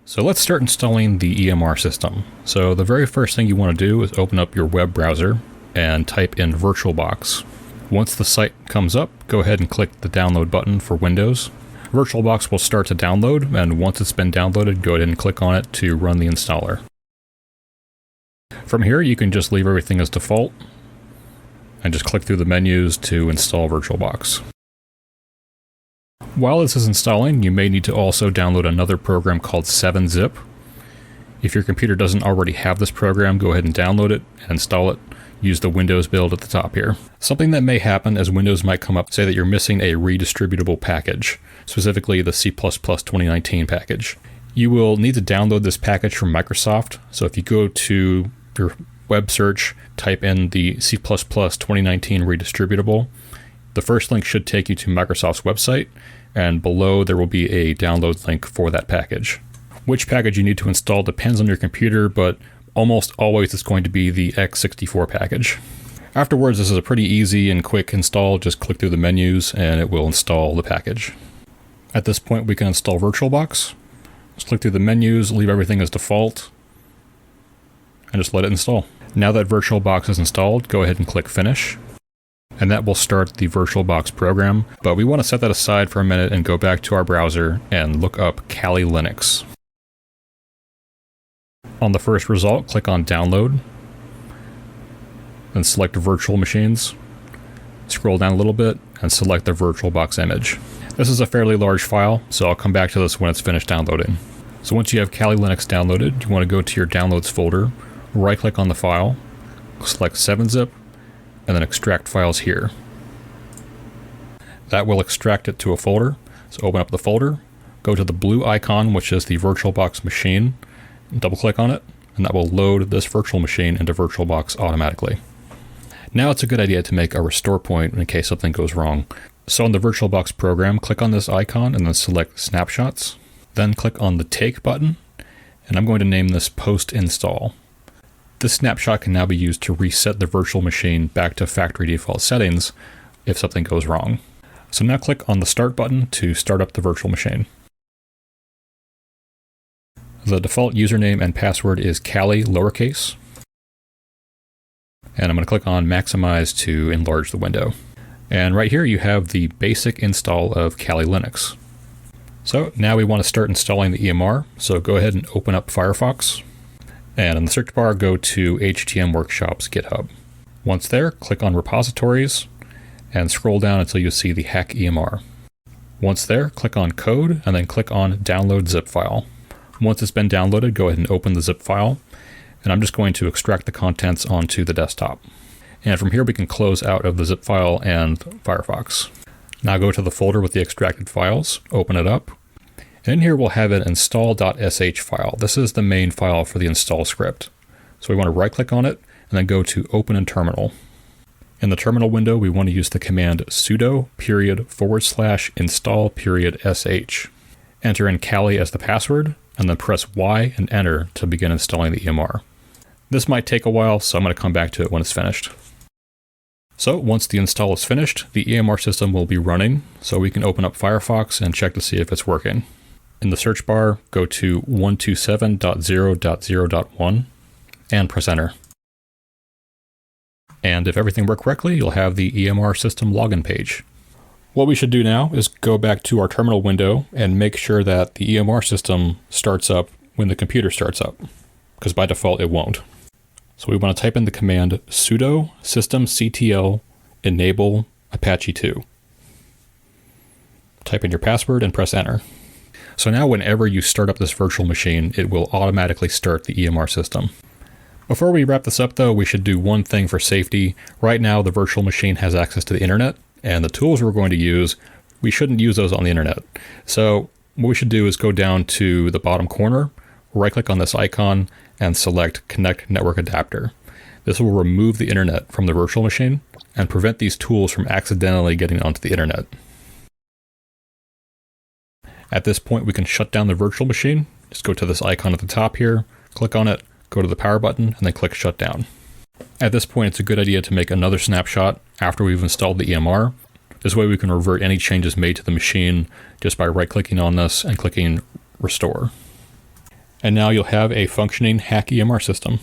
So let's start installing the EMR system. So the very first thing you want to do is open up your web browser and type in VirtualBox. Once the site comes up, go ahead and click the download button for Windows. VirtualBox will start to download, and once it's been downloaded, go ahead and click on it to run the installer. From here, you can just leave everything as default and just click through the menus to install VirtualBox. While this is installing, you may need to also download another program called 7-Zip. If your computer doesn't already have this program, go ahead and download it and install it. Use the Windows build at the top here. Something that may happen is Windows might come up, say that you're missing a redistributable package, specifically the C++ 2019 package. You will need to download this package from Microsoft. So if you go to your web search, type in the C++ 2019 redistributable, the first link should take you to Microsoft's website, and below there will be a download link for that package. Which package you need to install depends on your computer, but almost always it's going to be the x64 package. Afterwards, this is a pretty easy and quick install. Just click through the menus and it will install the package. At this point, we can install VirtualBox. Just click through the menus, leave everything as default, and just let it install. Now that VirtualBox is installed, go ahead and click Finish. And that will start the VirtualBox program, but we want to set that aside for a minute and go back to our browser and look up Kali Linux. On the first result, click on Download, then select Virtual Machines. Scroll down a little bit and select the VirtualBox image. This is a fairly large file, so I'll come back to this when it's finished downloading. So once you have Kali Linux downloaded, you want to go to your Downloads folder, right-click on the file, select 7-Zip, and then extract files here. That will extract it to a folder. So open up the folder, go to the blue icon, which is the VirtualBox machine, double click on it, and that will load this virtual machine into VirtualBox automatically. Now it's a good idea to make a restore point in case something goes wrong. So in the VirtualBox program, click on this icon and then select Snapshots. Then click on the Take button, and I'm going to name this Post Install. This snapshot can now be used to reset the virtual machine back to factory default settings if something goes wrong. So now click on the Start button to start up the virtual machine. The default username and password is Kali lowercase. And I'm going to click on Maximize to enlarge the window. And right here you have the basic install of Kali Linux. So now we want to start installing the EMR. So go ahead and open up Firefox. And in the search bar, go to HTM Workshop's GitHub. Once there, click on Repositories and scroll down until you see the HackEMR. Once there, click on Code and then click on Download Zip File. Once it's been downloaded, go ahead and open the zip file. And I'm just going to extract the contents onto the desktop. And from here, we can close out of the zip file and Firefox. Now go to the folder with the extracted files, open it up. And in here, we'll have an install.sh file. This is the main file for the install script. So we want to right-click on it and then go to Open in Terminal. In the terminal window, we want to use the command sudo /install.sh. Enter in Kali as the password, and then press Y and Enter to begin installing the EMR. This might take a while, so I'm going to come back to it when it's finished. So once the install is finished, the EMR system will be running, so we can open up Firefox and check to see if it's working. In the search bar, go to 127.0.0.1 and press Enter. And if everything worked correctly, you'll have the EMR system login page. What we should do now is go back to our terminal window and make sure that the EMR system starts up when the computer starts up, because by default it won't. So we want to type in the command sudo systemctl enable apache 2. Type in your password and press Enter. So now whenever you start up this virtual machine, it will automatically start the EMR system. Before we wrap this up though, we should do one thing for safety. Right now the virtual machine has access to the internet, and the tools we're going to use, we shouldn't use those on the internet. So what we should do is go down to the bottom corner, right-click on this icon, and select Connect Network Adapter. This will remove the internet from the virtual machine and prevent these tools from accidentally getting onto the internet. At this point, we can shut down the virtual machine. Just go to this icon at the top here, click on it, go to the power button, and then click Shut Down. At this point, it's a good idea to make another snapshot after we've installed the EMR. This way we can revert any changes made to the machine just by right-clicking on this and clicking Restore. And now you'll have a functioning HackEMR system.